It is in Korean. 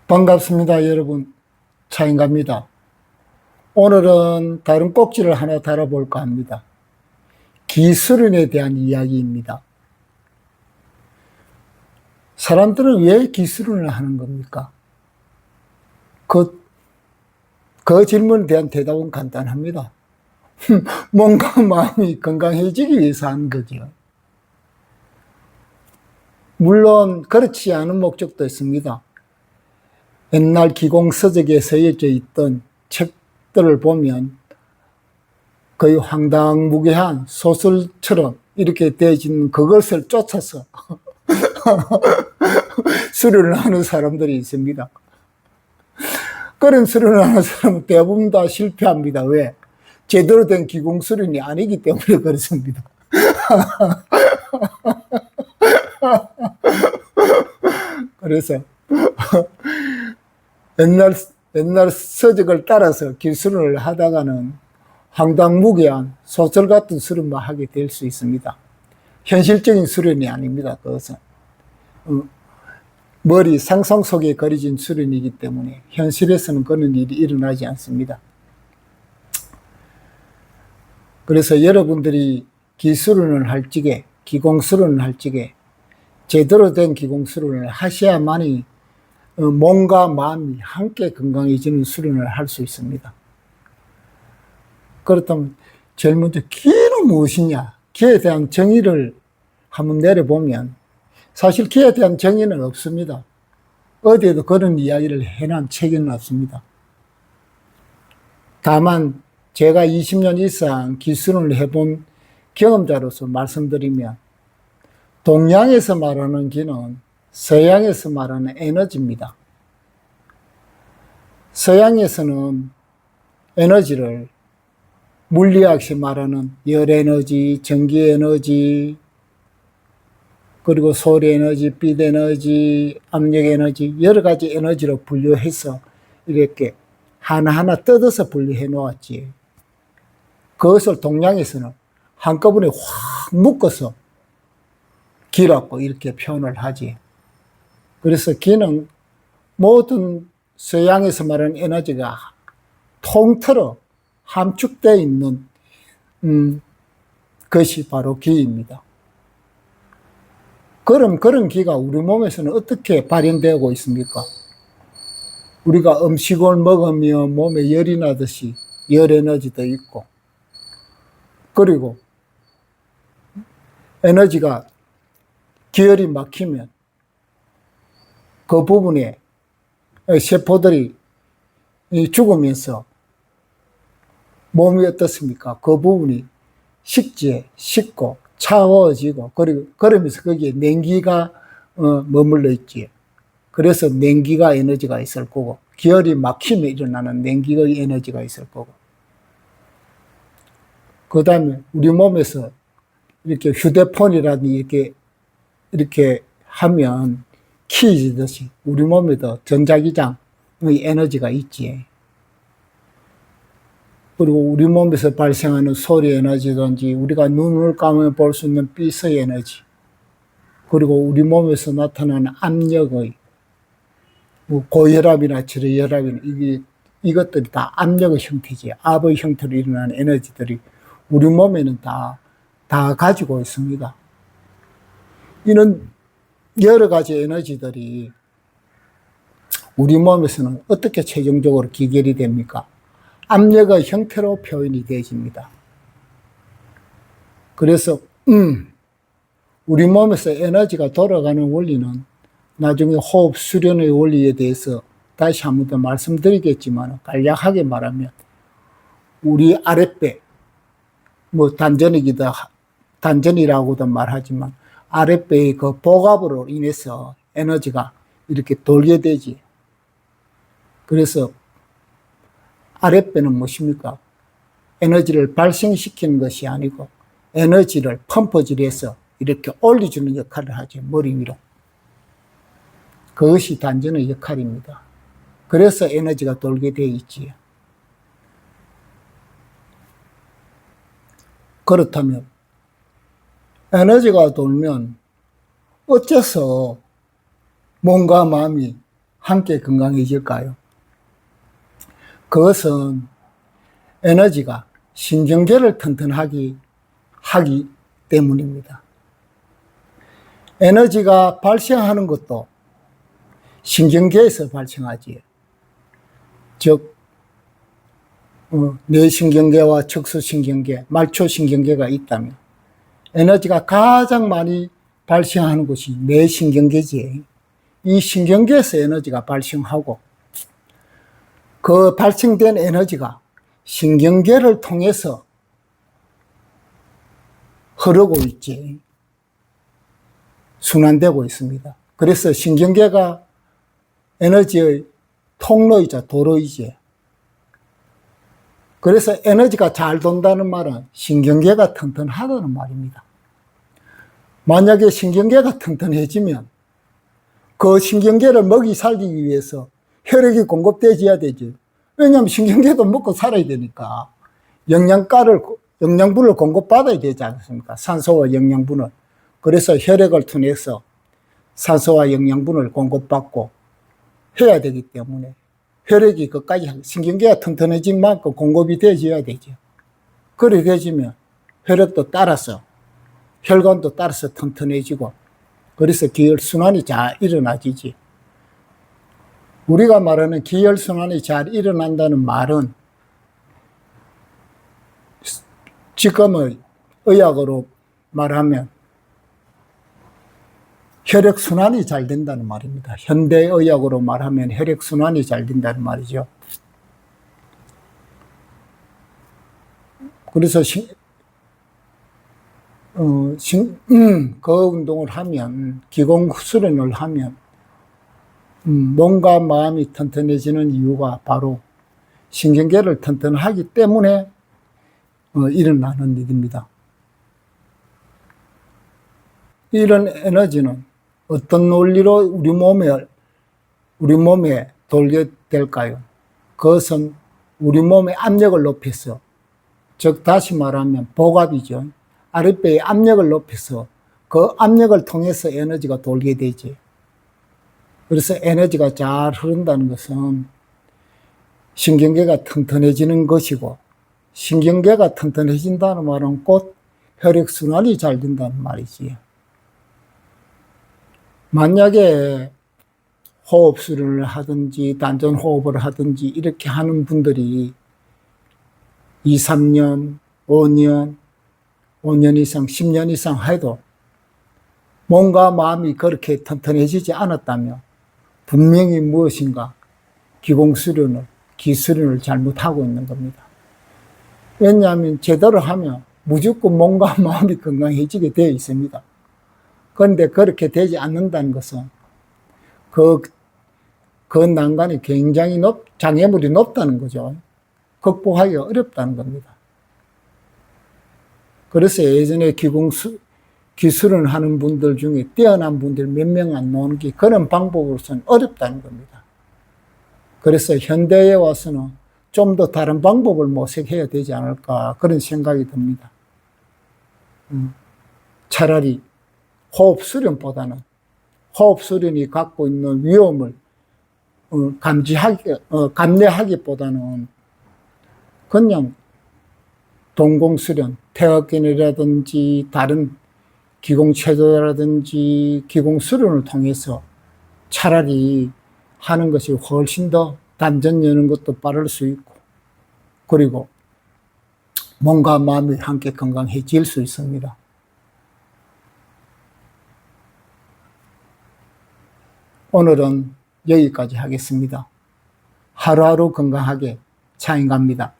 반갑습니다, 여러분. 차인갑니다. 오늘은 다른 꼭지를 하나 달아볼까 합니다. 기술인에 대한 이야기입니다. 사람들은 왜 기술인을 하는 겁니까? 그 질문에 대한 대답은 간단합니다. 몸과 마음이 건강해지기 위해서 하는 거죠. 물론 그렇지 않은 목적도 있습니다. 옛날 기공서적에 쓰여져 있던 책들을 보면 거의 황당무계한 소설처럼 이렇게 되어진 그것을 쫓아서 수련을 하는 사람들이 있습니다. 그런 수련을 하는 사람은 대부분 다 실패합니다. 왜? 제대로 된 기공수련이 아니기 때문에 그렇습니다. 그래서 옛날 서적을 따라서 기술을 하다가는 황당무계한 소설 같은 수련만 하게 될 수 있습니다. 현실적인 수련이 아닙니다. 그것은 머리 상상 속에 그려진 수련이기 때문에 현실에서는 그런 일이 일어나지 않습니다. 그래서 여러분들이 기술을 할 적에, 기공수련을 할 적에 제대로 된 기공수련을 하셔야만이 몸과 마음이 함께 건강해지는 수련을 할 수 있습니다. 그렇다면 제일 먼저 기는 무엇이냐? 기에 대한 정의를 한번 내려보면 사실 기에 대한 정의는 없습니다. 어디에도 그런 이야기를 해놓은 책은 없습니다. 다만 제가 20년 이상 기술을 해본 경험자로서 말씀드리면 동양에서 말하는 기는 서양에서 말하는 에너지입니다. 서양에서는 에너지를 물리학에서 말하는 열에너지, 전기에너지, 그리고 소리에너지, 빛에너지, 압력에너지 여러 가지 에너지로 분류해서 이렇게 하나하나 뜯어서 분류해 놓았지. 그것을 동양에서는 한꺼번에 확 묶어서 기라고 이렇게 표현을 하지. 그래서 기는 모든 서양에서 말하는 에너지가 통틀어 함축되어 있는 것이 바로 기입니다. 그럼 그런 기가 우리 몸에서는 어떻게 발현되고 있습니까? 우리가 음식을 먹으면 몸에 열이 나듯이 열 에너지도 있고, 그리고 에너지가 기혈이 막히면 그 부분에 세포들이 죽으면서 몸이 어떻습니까? 그 부분이 식고 차가워지고 그러면서 거기에 냉기가 머물러 있지. 그래서 냉기가 에너지가 있을 거고 기혈이 막히면 일어나는 냉기가 에너지가 있을 거고, 그 다음에 우리 몸에서 이렇게 휴대폰이라든지 이렇게 하면 키지듯이 우리 몸에도 전자기장의 에너지가 있지. 그리고 우리 몸에서 발생하는 소리 에너지든지 우리가 눈을 감으면 볼 수 있는 빛의 에너지, 그리고 우리 몸에서 나타나는 압력의 고혈압이나 저혈압이나 이것들이 다 압력의 형태지. 압의 형태로 일어나는 에너지들이 우리 몸에는 다 가지고 있습니다. 이런 여러 가지 에너지들이 우리 몸에서는 어떻게 최종적으로 기결이 됩니까? 압력의 형태로 표현이 되어집니다. 그래서 우리 몸에서 에너지가 돌아가는 원리는 나중에 호흡 수련의 원리에 대해서 다시 한 번 더 말씀드리겠지만 간략하게 말하면 우리 아랫배, 단전이라고도 말하지만 아랫배의 그 복압으로 인해서 에너지가 이렇게 돌게 되지. 그래서 아랫배는 무엇입니까? 에너지를 발생시키는 것이 아니고 에너지를 펌프질해서 이렇게 올려주는 역할을 하죠. 머리 위로. 그것이 단전의 역할입니다. 그래서 에너지가 돌게 되어 있지요. 그렇다면 에너지가 돌면 어째서 몸과 마음이 함께 건강해질까요? 그것은 에너지가 신경계를 튼튼하게 하기 때문입니다. 에너지가 발생하는 것도 신경계에서 발생하지요. 즉 뇌신경계와 척수신경계, 말초신경계가 있다면 에너지가 가장 많이 발생하는 곳이 뇌신경계지. 이 신경계에서 에너지가 발생하고 그 발생된 에너지가 신경계를 통해서 흐르고 있지. 순환되고 있습니다. 그래서 신경계가 에너지의 통로이자 도로이지. 그래서 에너지가 잘 돈다는 말은 신경계가 튼튼하다는 말입니다. 만약에 신경계가 튼튼해지면 그 신경계를 먹이 살리기 위해서 혈액이 공급되어야 되죠. 왜냐하면 신경계도 먹고 살아야 되니까 영양분을 공급받아야 되지 않습니까? 산소와 영양분을. 그래서 혈액을 통해서 산소와 영양분을 공급받고 해야 되기 때문에 혈액이 끝까지 신경계가 튼튼해진 만큼 공급이 되어야 되죠. 그렇게 되지면 혈액도 따라서 혈관도 따라서 튼튼해지고 그래서 기혈순환이 잘 일어나지지. 우리가 말하는 기혈순환이 잘 일어난다는 말은 지금의 의학으로 말하면 혈액순환이 잘 된다는 말입니다. 현대의학으로 말하면 혈액순환이 잘 된다는 말이죠. 그래서 그 운동을 하면, 기공수련을 하면 몸과 마음이 튼튼해지는 이유가 바로 신경계를 튼튼하기 때문에 일어나는 일입니다. 이런 에너지는 어떤 논리로 우리 몸에 돌게 될까요? 그것은 우리 몸의 압력을 높여서, 즉 다시 말하면 복압이죠. 아랫배의 압력을 높여서 그 압력을 통해서 에너지가 돌게 되지. 그래서 에너지가 잘 흐른다는 것은 신경계가 튼튼해지는 것이고, 신경계가 튼튼해진다는 말은 곧 혈액순환이 잘 된다는 말이지. 만약에 호흡수련을 하든지 단전호흡을 하든지 이렇게 하는 분들이 2, 3년, 5년 이상, 10년 이상 해도 몸과 마음이 그렇게 튼튼해지지 않았다면 분명히 무엇인가 기수련을 잘못하고 있는 겁니다. 왜냐하면 제대로 하면 무조건 몸과 마음이 건강해지게 되어 있습니다. 그런데 그렇게 되지 않는다는 것은 그 난간이 굉장히 장애물이 높다는 거죠. 극복하기가 어렵다는 겁니다. 그래서 예전에 기술을 하는 분들 중에 뛰어난 분들 몇 명 안 나오는 게 그런 방법으로서는 어렵다는 겁니다. 그래서 현대에 와서는 좀 더 다른 방법을 모색해야 되지 않을까 그런 생각이 듭니다. 차라리 호흡수련보다는 호흡수련이 갖고 있는 위험을 감내하기보다는 그냥 동공수련, 태극기이라든지 다른 기공체조라든지 기공수련을 통해서 차라리 하는 것이 훨씬 더 단전 여는 것도 빠를 수 있고, 그리고 몸과 마음이 함께 건강해질 수 있습니다. 오늘은 여기까지 하겠습니다. 하루하루 건강하게 차인갑니다.